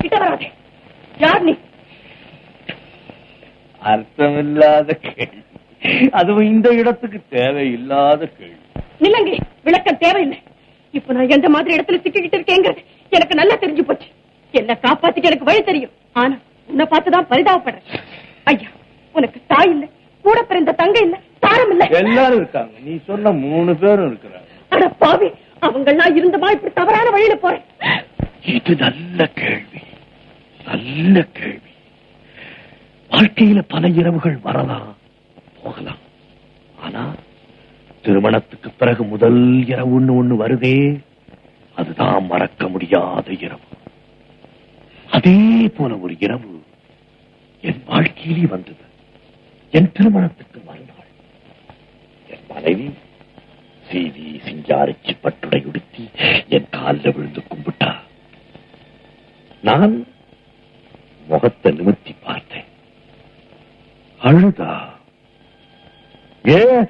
கிட்ட வராதே. யார் நீ? அர்த்தமில்லாத கேள்வி, அதுவும் இந்த இடத்துக்கு தேவையில்லாத கேள்வி. நிலங்கி விளக்கம் தேவையில்லை. இப்ப நான் எந்த மாதிரி இடத்துல சிக்கிக்கிட்டு இருக்கேங்கிறது எனக்கு நல்லா தெரிஞ்சு போச்சு. என்ன காப்பாத்திக்க எனக்கு வழி தெரியும். ஆனா உன்னை பார்த்துதான் பரிதாபப்படுறேன். ஐயா, உனக்கு தாய் இல்லை, கூட பிறந்த தங்கை இல்லை, தாரம் இல்லை. எல்லாரும் இருக்காங்க, நீ சொன்ன 3 பேரும் இருக்கிறாங்க. அட பாவி, அவங்க எல்லாம் இருந்தமா இப்படி தவறான வழியில போறேன். இது நல்ல கேள்வி, நல்ல கேள்வி. வாழ்க்கையில பல இரவுகள் வரலாம் போகலாம். ஆனா திருமணத்துக்கு பிறகு முதல் இரவுன்னு ஒண்ணு வருதே, அதுதான் மறக்க முடியாத இரவு. அதே போல ஒரு இரவு என் வாழ்க்கையிலே வந்தது. என் திருமணத்துக்கு மறுநாள் என் மனைவி சீவி சிங்காரிச்சு பட்டுடை உடுத்தி என் காலில் விழுந்து கும்பிட்டா. நான் முகத்தை நிமிர்த்தி பார்த்தேன். அழுதா. ஏன்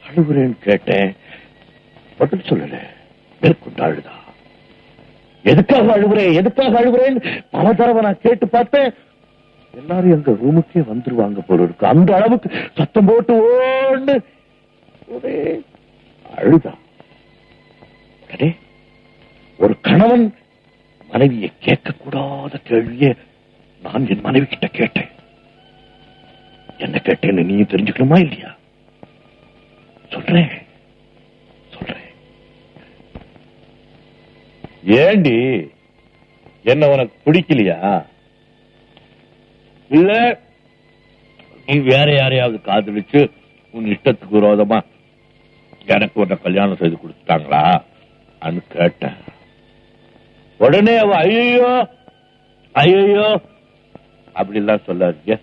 அழுகுறேன்னு கேட்டேன், பதில் சொல்லல. மேற்கொண்டு அழுதா. எதுக்காக அழுகுறேன், எதுக்காக அழுகுறேன் பல தடவை நான் கேட்டு பார்த்தேன். எல்லாரும் எங்க ரூமுக்கே வந்துருவாங்க போல இருக்கு. அந்த அளவுக்கு சத்தம் போட்டு ஓடு ஒரே அழுதா. ஒரு கணவன் மனைவியை கேட்கக்கூடாத கேள்வியை நான் என் மனைவி கிட்ட கேட்டேன். என்ன கேட்டேன்னு நீ தெரிஞ்சுக்கணுமா இல்லையா? சொல்றேன் சொல்றேன். ஏண்டி, என்ன உனக்கு பிடிக்கலையா? இல்ல நீ வேற யாரையாவது காதலிச்சு உன் இஷ்டத்துக்கு விரோதமா எனக்கு உன்னை கல்யாணம் செய்து கொடுத்துட்டாங்களா அன்னு கேட்டேன். உடனே அவ ஐயோ ஐயோ அப்படிலாம் சொல்லாதீங்க,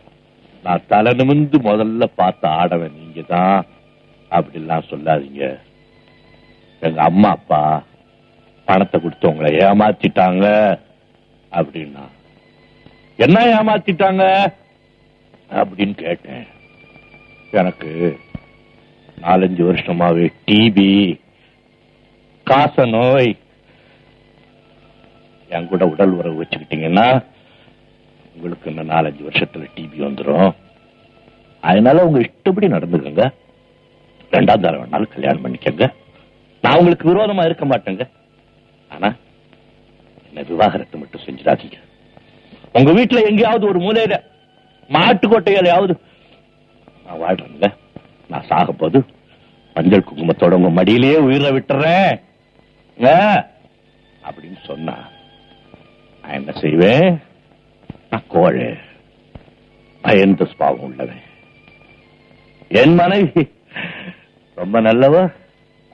நான் தலை நிமிந்து முதல்ல பார்த்த ஆடவன் நீங்க தான், அப்படிலாம் சொல்லாதீங்க. எங்க அம்மா அப்பா பணத்தை கொடுத்து உங்களை ஏமாத்திட்டாங்க அப்படின்னா. என்ன ஏமாத்திட்டாங்க அப்படின்னு கேட்டேன். எனக்கு 4-5 வருஷமாவே டிபி, காச நோய். என் கூட உடல் உறவு வச்சுக்கிட்டீங்கன்னா உங்களுக்கு இன்னும் 4-5 வருஷத்துல டிபி வந்துடும். அதனால உங்க இஷ்டப்படி நடந்துக்கங்க. 2ஆம் தடவை வேணாலும் கல்யாணம் பண்ணிக்கங்க. நான் உங்களுக்கு விரோதமா இருக்க மாட்டேங்க. ஆனா என்ன விவாகரத்து மட்டும் செஞ்சிடாதீங்க. உங்க வீட்டுல எங்கேயாவது ஒரு மூலையில மாட்டுக்கொட்டையாவது நான் வாழ்றேன்ல, நான் சாக போது மஞ்சள் குங்குமத்தோட உங்க மடியிலேயே உயிரை விட்டுறேன் அப்படின்னு சொன்னா நான் என்ன செய்வேன்? நான் கோழை, பயந்த சுபாவம் உள்ளவன். என் மனைவி ரொம்ப நல்லவ,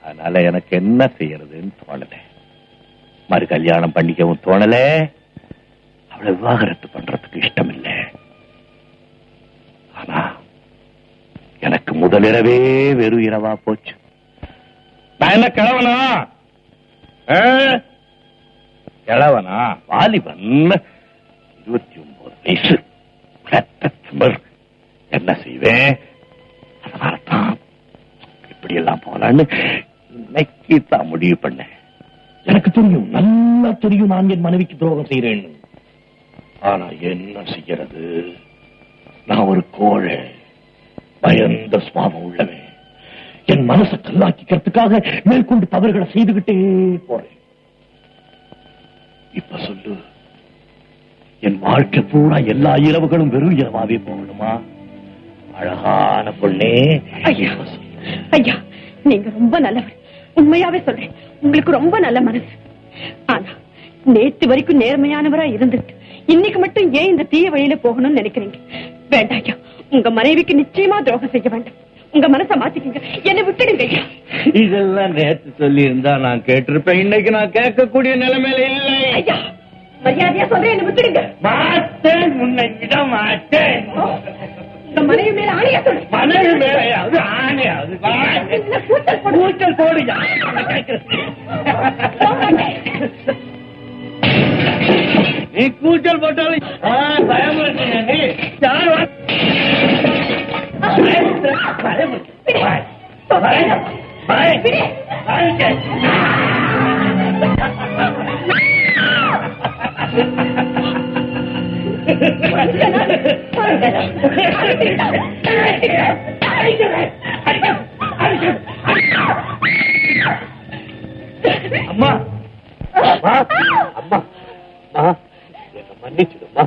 அதனால எனக்கு என்ன செய்யறதுன்னு தோணல. மறு கல்யாணம் பண்ணிக்கவும் தோணல. அவளை விவாகரத்து பண்றதுக்கு இஷ்டம் இல்லை. ஆனா எனக்கு முதலிரவே வெறும் இரவா போச்சு. நான் என்ன கிழவனா? கிழவனா? வாலிபன், 29 வயசு, என்ன செய்வேன்? அதனால்தான் இப்படி எல்லாம் போலான்னு இன்னைக்கு தான் முடிவு பண்ணேன். எனக்கு தெரியும், நல்லா தெரியும் நான் என் மனைவிக்கு துரோகம் செய்யறேன். ஆனா என்ன செய்யறது? நான் ஒரு கோழை, பயந்த சுவாபம் உள்ளவன். என் மனசை கல்லாக்கிக்கிறதுக்காக மேற்கொண்டு தவறுகளை செய்துகிட்டே போறேன். இப்ப சொல்லு, என் வாழ்க்கை பூரா எல்லா இரவுகளும் வெறும் இரவாவே போகணுமா? அழகான பொண்ணே. ஐயா ஐயா, நீங்க ரொம்ப நல்லவர். உண்மையாவே சொல்றேன், உங்களுக்கு ரொம்ப நல்ல மனசு. ஆனா நேத்து வரைக்கும் நேர்மையானவரா இருந்துட்டு இன்னைக்கு மட்டும் ஏன் இந்த தீய வழியில போகணும்னு நினைக்கிறீங்க? வேண்டாம் ஐயா, உங்க மனைவிக்கு நிச்சயமா துரோகம் செய்ய வேண்டாம். உங்க மனசை மாத்திக்கங்க, என்னை விட்டுடுங்க ஐயா. இதெல்லாம் நேற்று சொல்லி இருந்தா நான் கேட்டிருப்பேன். இன்னைக்கு நான் கேட்கக்கூடிய நிலைமையில இல்லை. ஐயா, மரியாதையா சொல்றேன், என்னை விட்டுடுங்க. மாட்டேன், உன்னை விட மாட்டேன். உங்க மனைவி மேல ஆணையா சொல்லு. மனைவி மேலையாவது ஆணையாவது கூச்சல் போடுங்க. நீ கூச்சல் போட்டாலும் பயமுறுத்தீங்க. நீ யார் பயமுறுத்த அம்மா அம்மா அம்மா என்ன மன்னிச்சிடுமா,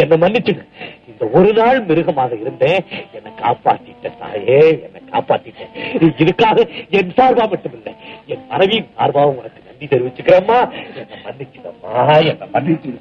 என்ன மன்னிச்சிடு. இந்த ஒரு நாள் மிருகமாக இருந்தேன், என்னை காப்பாத்திட்ட தாயே, என்னை காப்பாத்திட்டேன். இதுக்காக என் சார்பா மட்டுமில்லை, என் மனைவியின் சார்பாவும் உனக்கு நன்றி தெரிவிச்சுக்கிறேம்மா. என்ன மன்னிச்சிடம்மா, என்ன மன்னிச்சிடு.